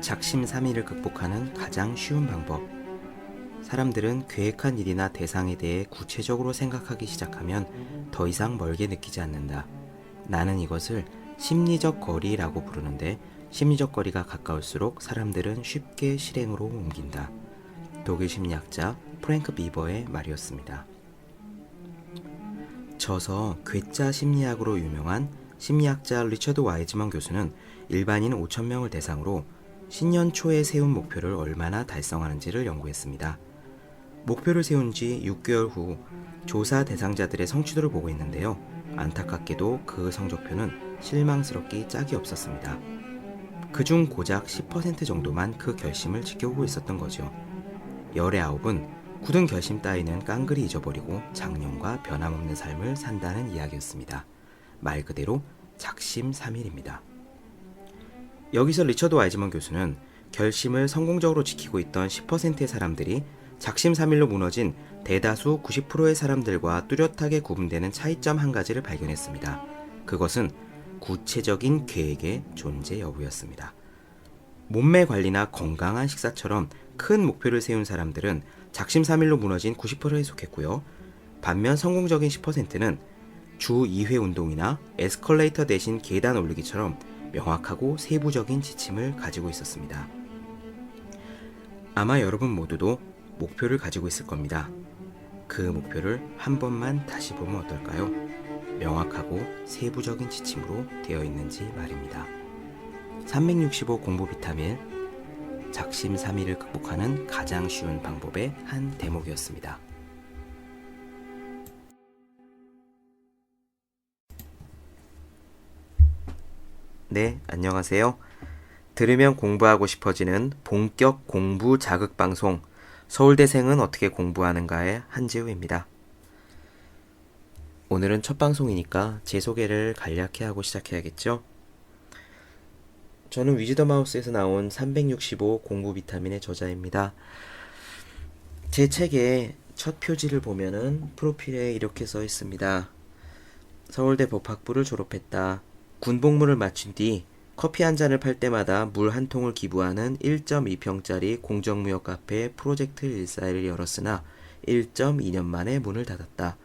작심삼일을 극복하는 가장 쉬운 방법. 사람들은 계획한 일이나 대상에 대해 구체적으로 생각하기 시작하면 더 이상 멀게 느끼지 않는다. 나는 이것을 심리적 거리라고 부르는데, 심리적 거리가 가까울수록 사람들은 쉽게 실행으로 옮긴다. 독일 심리학자 프랭크 비버의 말이었습니다. 저서 괴짜 심리학으로 유명한 심리학자 리처드 와이즈먼 교수는 일반인 5,000명을 대상으로 신년 초에 세운 목표를 얼마나 달성하는지를 연구했습니다. 목표를 세운 지 6개월 후 조사 대상자들의 성취도를 보고 있는데요. 안타깝게도 그 성적표는 실망스럽기 짝이 없었습니다. 그중 고작 10% 정도만 그 결심을 지켜보고 있었던 거죠. 열의 9은 굳은 결심 따위는 깡그리 잊어버리고 작년과 변함없는 삶을 산다는 이야기였습니다. 말 그대로 작심삼일입니다. 여기서 리처드 와이즈먼 교수는 결심을 성공적으로 지키고 있던 10%의 사람들이 작심삼일로 무너진 대다수 90%의 사람들과 뚜렷하게 구분되는 차이점 한 가지를 발견했습니다. 그것은 구체적인 계획의 존재 여부였습니다. 몸매 관리나 건강한 식사처럼 큰 목표를 세운 사람들은 작심삼일로 무너진 90%에 속했고요. 반면 성공적인 10%는 주 2회 운동이나 에스컬레이터 대신 계단 오르기처럼 명확하고 세부적인 지침을 가지고 있었습니다. 아마 여러분 모두도 목표를 가지고 있을 겁니다. 그 목표를 한 번만 다시 보면 어떨까요? 명확하고 세부적인 지침으로 되어 있는지 말입니다. 365 공부 비타민, 작심삼일을 극복하는 가장 쉬운 방법의 한 대목이었습니다. 네, 안녕하세요. 들으면 공부하고 싶어지는 본격 공부 자극 방송, 서울대생은 어떻게 공부하는가의 한지우입니다. 오늘은 첫 방송이니까 제 소개를 간략히 하고 시작해야겠죠? 저는 위즈덤하우스에서 나온 365 공부 비타민의 저자입니다. 제 책의 첫 표지를 보면은 프로필에 이렇게 써 있습니다. 서울대 법학부를 졸업했다. 군복무를 마친 뒤 커피 한 잔을 팔 때마다 물 한 통을 기부하는 1.2평짜리 공정무역 카페 프로젝트 14를 열었으나 1.2년 만에 문을 닫았다.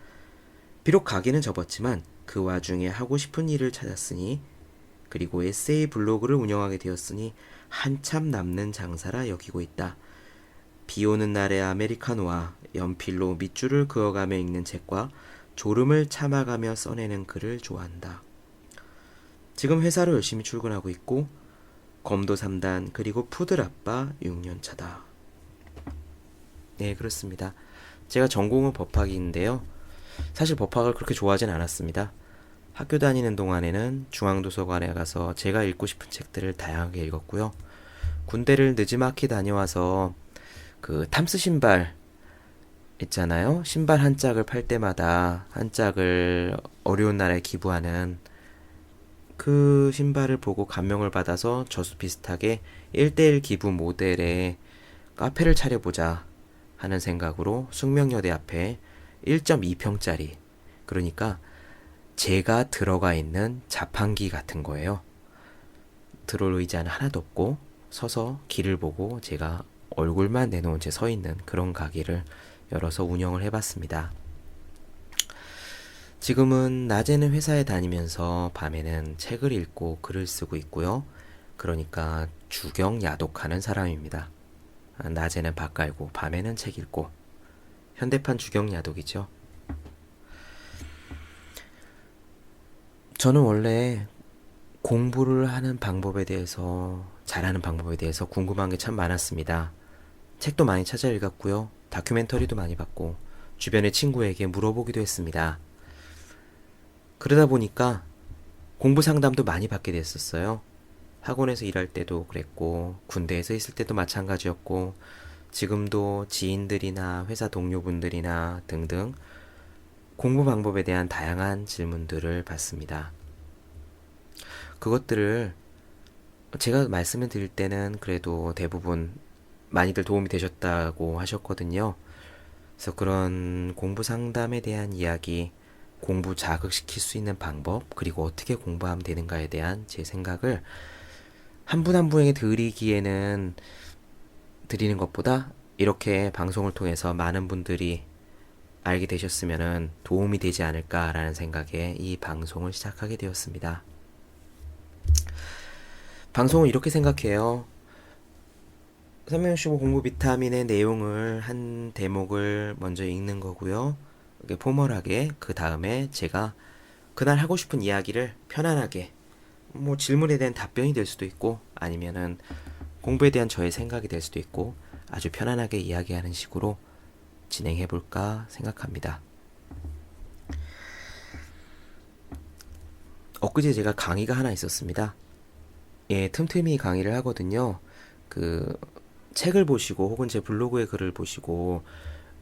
비록 가게는 접었지만 그 와중에 하고 싶은 일을 찾았으니, 그리고 에세이 블로그를 운영하게 되었으니 한참 남는 장사라 여기고 있다. 비 오는 날의 아메리카노와 연필로 밑줄을 그어가며 읽는 책과 졸음을 참아가며 써내는 글을 좋아한다. 지금 회사로 열심히 출근하고 있고 검도 3단 그리고 푸드라빠 6년차다. 네, 그렇습니다. 제가 전공은 법학인데요. 사실 법학을 그렇게 좋아하진 않았습니다. 학교 다니는 동안에는 중앙도서관에 가서 제가 읽고 싶은 책들을 다양하게 읽었고요. 군대를 느지막이 다녀와서 그 탐스 신발 있잖아요. 신발 한 짝을 팔 때마다 한 짝을 어려운 나라에 기부하는 그 신발을 보고 감명을 받아서 저수 비슷하게 1:1 기부 모델의 카페를 차려보자 하는 생각으로 숙명여대 앞에 1.2평짜리, 그러니까 제가 들어가 있는 자판기 같은 거예요. 들어올 의자는 하나도 없고 서서 길을 보고 제가 얼굴만 내놓은 채 서 있는 그런 가게를 열어서 운영을 해봤습니다. 지금은 낮에는 회사에 다니면서 밤에는 책을 읽고 글을 쓰고 있고요. 그러니까 주경야독하는 사람입니다. 낮에는 밥 깔고 밤에는 책 읽고, 현대판 주경야독이죠. 저는 원래 공부를 하는 방법에 대해서, 잘하는 방법에 대해서 궁금한 게 참 많았습니다. 책도 많이 찾아 읽었고요. 다큐멘터리도 많이 봤고 주변의 친구에게 물어보기도 했습니다. 그러다 보니까 공부 상담도 많이 받게 됐었어요. 학원에서 일할 때도 그랬고 군대에서 있을 때도 마찬가지였고 지금도 지인들이나 회사 동료분들이나 등등 공부 방법에 대한 다양한 질문들을 받습니다. 그것들을 제가 말씀을 드릴 때는 그래도 대부분 많이들 도움이 되셨다고 하셨거든요. 그래서 그런 공부 상담에 대한 이야기, 공부 자극시킬 수 있는 방법, 그리고 어떻게 공부하면 되는가에 대한 제 생각을 한 분 한 분에게 드리는 것보다 이렇게 방송을 통해서 많은 분들이 알게 되셨으면 도움이 되지 않을까라는 생각에 이 방송을 시작하게 되었습니다. 방송을 이렇게 생각해요. 365 공부 비타민의 내용을 한 대목을 먼저 읽는 거고요. 포멀하게 그 다음에 제가 그날 하고 싶은 이야기를 편안하게 뭐 질문에 대한 답변이 될 수도 있고 아니면은 공부에 대한 저의 생각이 될 수도 있고 아주 편안하게 이야기하는 식으로 진행해 볼까 생각합니다. 엊그제 제가 강의가 하나 있었습니다. 예, 틈틈이 강의를 하거든요. 그 책을 보시고 혹은 제 블로그의 글을 보시고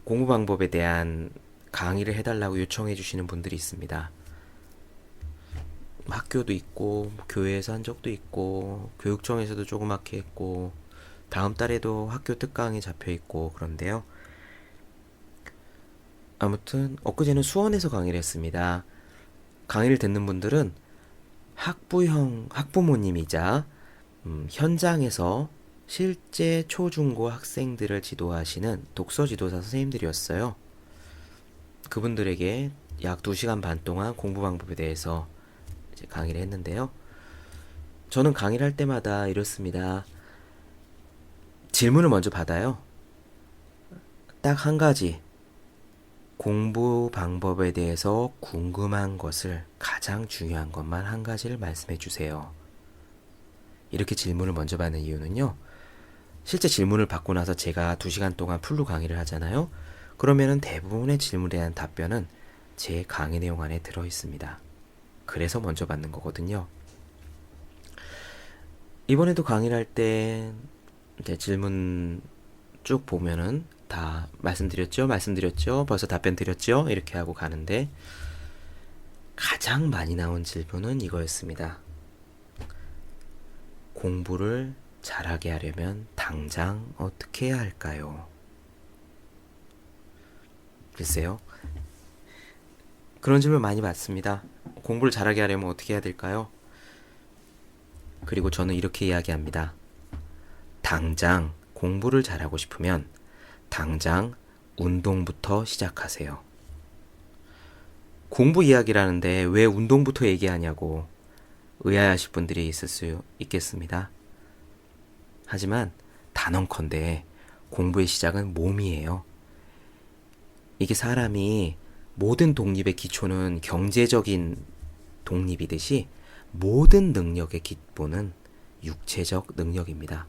공부 방법에 대한 강의를 해달라고 요청해 주시는 분들이 있습니다. 학교도 있고 교회에서 한 적도 있고 교육청에서도 조그맣게 했고 다음 달에도 학교 특강이 잡혀 있고 그런데요. 아무튼 엊그제는 수원에서 강의를 했습니다. 강의를 듣는 분들은 학부모님이자 현장에서 실제 초중고 학생들을 지도하시는 독서 지도사 선생님들이었어요. 그분들에게 약 2시간 반 동안 공부 방법에 대해서 이제 강의를 했는데요. 저는 강의를 할 때마다 이렇습니다. 질문을 먼저 받아요. 딱 한 가지. 공부 방법에 대해서 궁금한 것을 가장 중요한 것만 한 가지를 말씀해 주세요. 이렇게 질문을 먼저 받는 이유는요. 실제 질문을 받고 나서 제가 2시간 동안 풀로 강의를 하잖아요. 그러면은 대부분의 질문에 대한 답변은 제 강의 내용 안에 들어 있습니다. 그래서 먼저 받는 거거든요. 이번에도 강의를 할 때 질문 쭉 보면은 다 말씀드렸죠, 벌써 답변 드렸죠, 이렇게 하고 가는데 가장 많이 나온 질문은 이거였습니다. 공부를 잘하게 하려면 당장 어떻게 해야 할까요? 글쎄요. 그런 질문 많이 받습니다. 공부를 잘하게 하려면 어떻게 해야 될까요? 그리고 저는 이렇게 이야기합니다. 당장 공부를 잘하고 싶으면 당장 운동부터 시작하세요. 공부 이야기를 하는데 왜 운동부터 얘기하냐고 의아해하실 분들이 있을 수 있겠습니다. 하지만 단언컨대 공부의 시작은 몸이에요. 이게 사람이 모든 독립의 기초는 경제적인 독립이듯이 모든 능력의 기본은 육체적 능력입니다.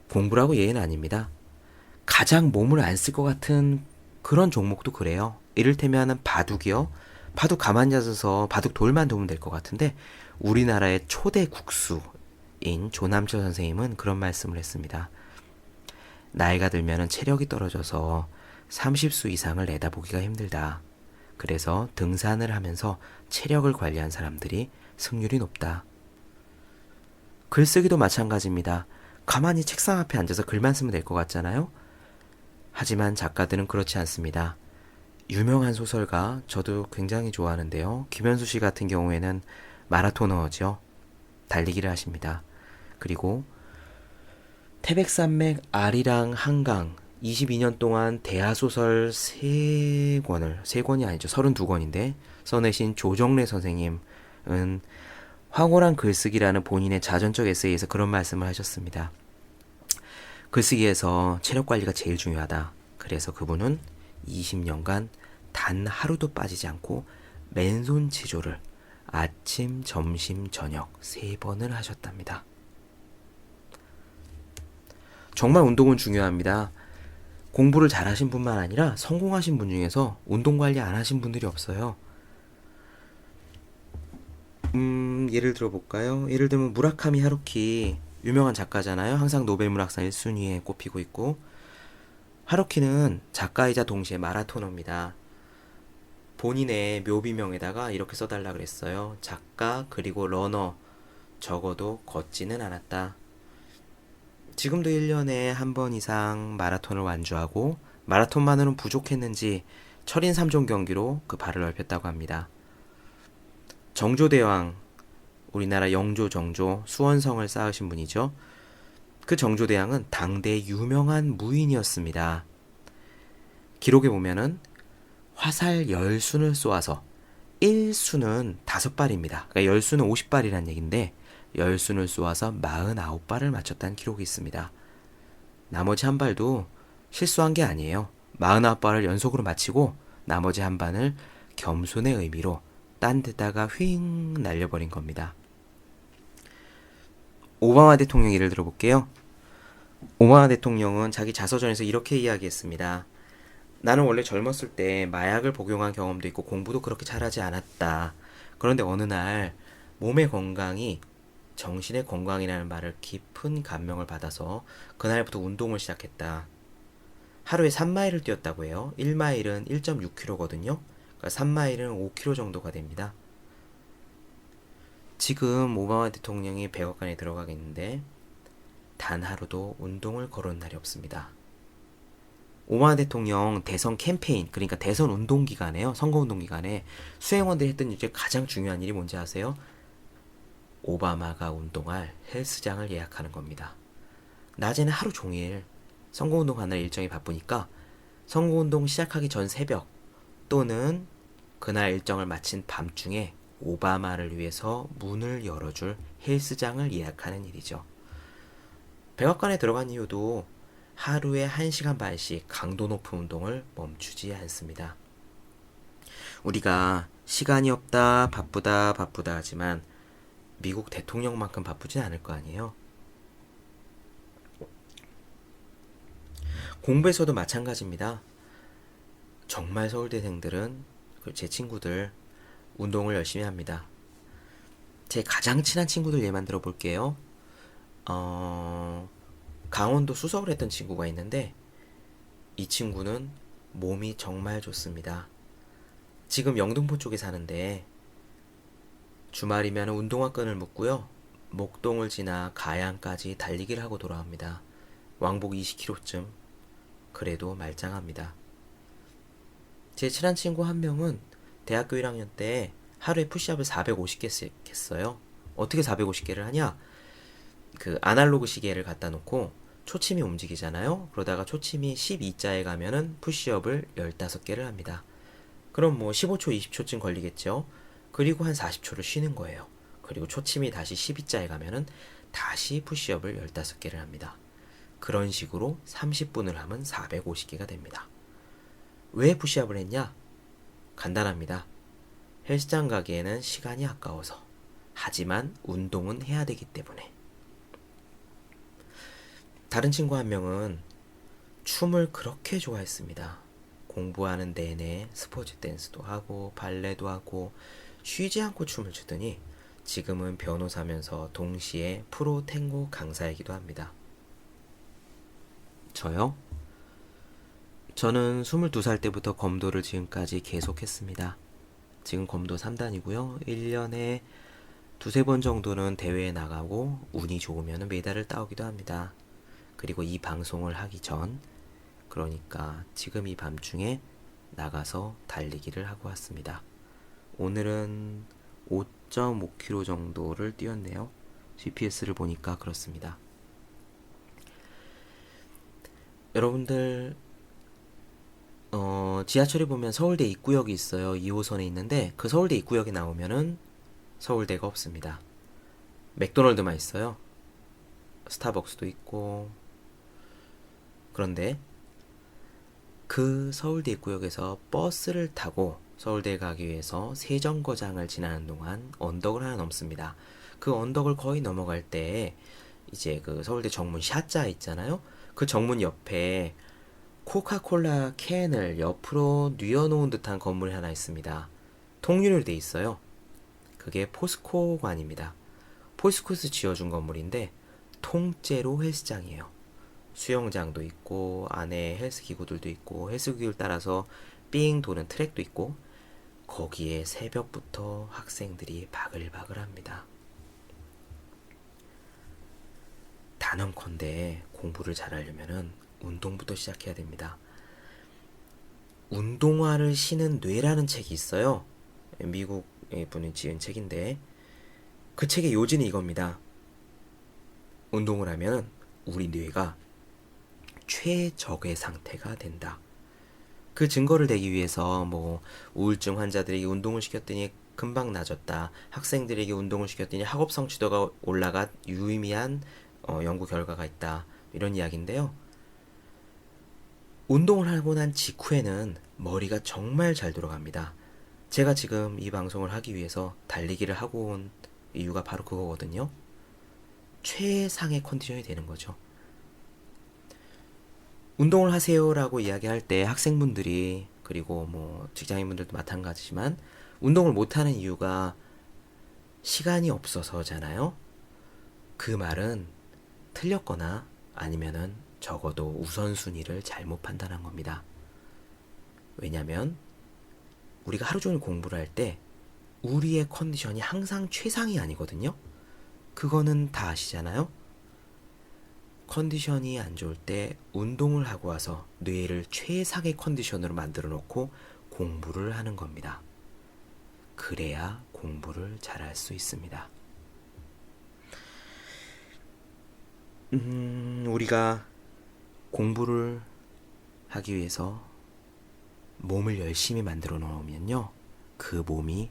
공부라고 예는 아닙니다. 가장 몸을 안 쓸 것 같은 그런 종목도 그래요. 이를테면 바둑이요. 바둑 가만히 앉아서 바둑 돌만 두면 될 것 같은데 우리나라의 초대 국수인 조남철 선생님은 그런 말씀을 했습니다. 나이가 들면 체력이 떨어져서 30수 이상을 내다보기가 힘들다. 그래서 등산을 하면서 체력을 관리한 사람들이 승률이 높다. 글쓰기도 마찬가지입니다. 가만히 책상 앞에 앉아서 글만 쓰면 될 것 같잖아요? 하지만 작가들은 그렇지 않습니다. 유명한 소설가, 저도 굉장히 좋아하는데요. 김현수 씨 같은 경우에는 마라토너죠. 달리기를 하십니다. 그리고 태백산맥 아리랑 한강 22년 동안 대하소설 3권이 아니죠. 32권인데 써내신 조정래 선생님은 황홀한 글쓰기라는 본인의 자전적 에세이에서 그런 말씀을 하셨습니다. 글쓰기에서 체력 관리가 제일 중요하다. 그래서 그분은 20년간 단 하루도 빠지지 않고 맨손 치조를 아침, 점심, 저녁 3번을 하셨답니다. 정말 운동은 중요합니다. 공부를 잘하신 분만 아니라 성공하신 분 중에서 운동 관리 안 하신 분들이 없어요. 예를 들어볼까요? 예를 들면 무라카미 하루키 유명한 작가잖아요. 항상 노벨 문학상 1순위에 꼽히고 있고 하루키는 작가이자 동시에 마라토너입니다. 본인의 묘비명에다가 이렇게 써달라 그랬어요. 작가 그리고 러너 적어도 걷지는 않았다. 지금도 1년에 한 번 이상 마라톤을 완주하고 마라톤만으로는 부족했는지 철인 3종 경기로 그 발을 넓혔다고 합니다. 정조대왕 우리나라 영조, 정조, 수원성을 쌓으신 분이죠. 그 정조대왕은 당대 유명한 무인이었습니다. 기록에 보면은 화살 10순을 쏘아서 1수는 5발입니다. 그러니까 10수는 50발이라는 얘기인데 10순을 쏘아서 49발을 맞췄다는 기록이 있습니다. 나머지 한 발도 실수한 게 아니에요. 49발을 연속으로 맞히고 나머지 한 발을 겸손의 의미로 딴 데다가 휙 날려버린 겁니다. 오바마 대통령 예를 들어볼게요. 오바마 대통령은 자기 자서전에서 이렇게 이야기했습니다. 나는 원래 젊었을 때 마약을 복용한 경험도 있고 공부도 그렇게 잘하지 않았다. 그런데 어느 날 몸의 건강이 정신의 건강이라는 말을 깊은 감명을 받아서 그날부터 운동을 시작했다. 하루에 3마일을 뛰었다고 해요. 1마일은 1.6km거든요. 그러니까 3마일은 5km 정도가 됩니다. 지금 오바마 대통령이 백악관에 들어가겠는데 단 하루도 운동을 걸은 날이 없습니다. 오바마 대통령 대선 캠페인, 그러니까 대선 운동 기간에요. 선거운동 기간에 수행원들이 했던 일 중에 가장 중요한 일이 뭔지 아세요? 오바마가 운동할 헬스장을 예약하는 겁니다. 낮에는 하루 종일 선거운동 하느라 일정이 바쁘니까 선거운동 시작하기 전 새벽 또는 그날 일정을 마친 밤중에 오바마를 위해서 문을 열어줄 헬스장을 예약하는 일이죠. 백악관에 들어간 이유도 하루에 1시간 반씩 강도 높은 운동을 멈추지 않습니다. 우리가 시간이 없다, 바쁘다 하지만 미국 대통령만큼 바쁘진 않을 거 아니에요. 공부에서도 마찬가지입니다. 정말 서울대생들은 제 친구들 운동을 열심히 합니다. 제 가장 친한 친구들 예만 들어볼게요. 강원도 수석을 했던 친구가 있는데 이 친구는 몸이 정말 좋습니다. 지금 영등포 쪽에 사는데 주말이면 운동화 끈을 묶고요. 목동을 지나 가양까지 달리기를 하고 돌아옵니다. 왕복 20km쯤. 그래도 말짱합니다. 제 친한 친구 한 명은 대학교 1학년 때 하루에 푸시업을 450개씩 했어요. 어떻게 450개를 하냐? 그 아날로그 시계를 갖다 놓고 초침이 움직이잖아요. 그러다가 초침이 12자에 가면은 푸시업을 15개를 합니다. 그럼 뭐 15초, 20초쯤 걸리겠죠. 그리고 한 40초를 쉬는 거예요. 그리고 초침이 다시 12자에 가면은 다시 푸시업을 15개를 합니다. 그런 식으로 30분을 하면 450개가 됩니다. 왜 푸시업을 했냐? 간단합니다. 헬스장 가기에는 시간이 아까워서. 하지만 운동은 해야 되기 때문에. 다른 친구 한 명은 춤을 그렇게 좋아했습니다. 공부하는 내내 스포츠 댄스도 하고 발레도 하고 쉬지 않고 춤을 추더니 지금은 변호사면서 동시에 프로 탱고 강사이기도 합니다. 저요? 저는 22살 때부터 검도를 지금까지 계속했습니다. 지금 검도 3단이고요. 1년에 두세 번 정도는 대회에 나가고 운이 좋으면 메달을 따오기도 합니다. 그리고 이 방송을 하기 전, 그러니까 지금 이 밤중에 나가서 달리기를 하고 왔습니다. 오늘은 5.5km 정도를 뛰었네요. GPS를 보니까 그렇습니다. 여러분들 지하철에 보면 서울대 입구역이 있어요. 2호선에 있는데 그 서울대 입구역에 나오면은 서울대가 없습니다. 맥도날드만 있어요. 스타벅스도 있고. 그런데 그 서울대 입구역에서 버스를 타고 서울대에 가기 위해서 세정거장을 지나는 동안 언덕을 하나 넘습니다. 그 언덕을 거의 넘어갈 때 이제 그 서울대 정문 샷자 있잖아요. 그 정문 옆에 코카콜라 캔을 옆으로 뉘어놓은 듯한 건물이 하나 있습니다. 통유리로 돼 있어요. 그게 포스코관입니다. 포스코에서 지어준 건물인데 통째로 헬스장이에요. 수영장도 있고 안에 헬스기구들도 있고 헬스기구를 따라서 삥 도는 트랙도 있고 거기에 새벽부터 학생들이 바글바글합니다. 단언컨대 공부를 잘하려면 운동부터 시작해야 됩니다. 운동화를 신은 뇌라는 책이 있어요. 미국 분이 지은 책인데 그 책의 요지는 이겁니다. 운동을 하면 우리 뇌가 최적의 상태가 된다. 그 증거를 대기 위해서 뭐 우울증 환자들에게 운동을 시켰더니 금방 나아졌다. 학생들에게 운동을 시켰더니 학업 성취도가 올라가 유의미한 연구 결과가 있다. 이런 이야기인데요. 운동을 하고 난 직후에는 머리가 정말 잘 돌아갑니다. 제가 지금 이 방송을 하기 위해서 달리기를 하고 온 이유가 바로 그거거든요. 최상의 컨디션이 되는 거죠. 운동을 하세요라고 이야기할 때 학생분들이 그리고 뭐 직장인분들도 마찬가지지만 운동을 못하는 이유가 시간이 없어서잖아요. 그 말은 틀렸거나 아니면은 적어도 우선순위를 잘못 판단한 겁니다. 왜냐면 우리가 하루 종일 공부를 할 때 우리의 컨디션이 항상 최상이 아니거든요. 그거는 다 아시잖아요. 컨디션이 안 좋을 때 운동을 하고 와서 뇌를 최상의 컨디션으로 만들어 놓고 공부를 하는 겁니다. 그래야 공부를 잘할 수 있습니다. 우리가 공부를 하기 위해서 몸을 열심히 만들어 놓으면요. 그 몸이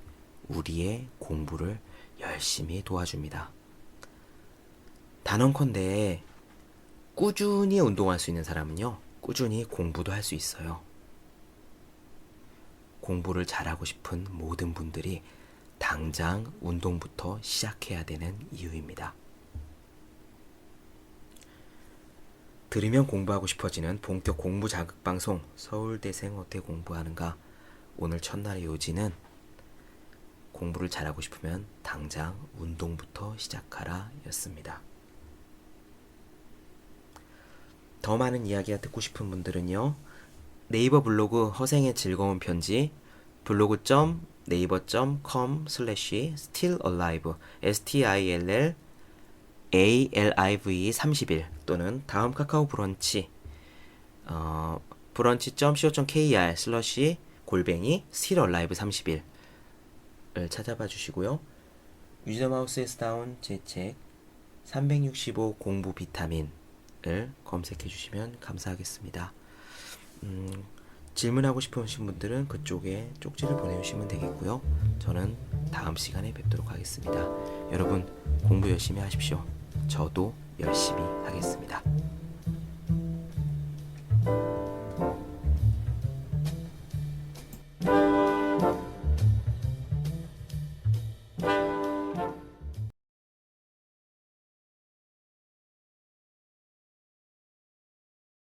우리의 공부를 열심히 도와줍니다. 단언컨대 꾸준히 운동할 수 있는 사람은요. 꾸준히 공부도 할 수 있어요. 공부를 잘하고 싶은 모든 분들이 당장 운동부터 시작해야 되는 이유입니다. 들으면 공부하고 싶어지는 본격 공부 자극 방송 서울대생 어떻게 공부하는가. 오늘 첫날의 요지는 공부를 잘하고 싶으면 당장 운동부터 시작하라 였습니다. 더 많은 이야기가 듣고 싶은 분들은요. 네이버 블로그 허생의 즐거운 편지 블로그.naver.com/stillalive STILLALIVE 30일 또는 다음 카카오 브런치 brunch.co.kr/stillalive 30일을 찾아봐 주시고요. 위저마우스에서 나온 제 책 365 공부 비타민을 검색해 주시면 감사하겠습니다. 질문하고 싶으신 분들은 그쪽에 쪽지를 보내주시면 되겠고요. 저는 다음 시간에 뵙도록 하겠습니다. 여러분 공부 열심히 하십시오. 저도 열심히 하겠습니다.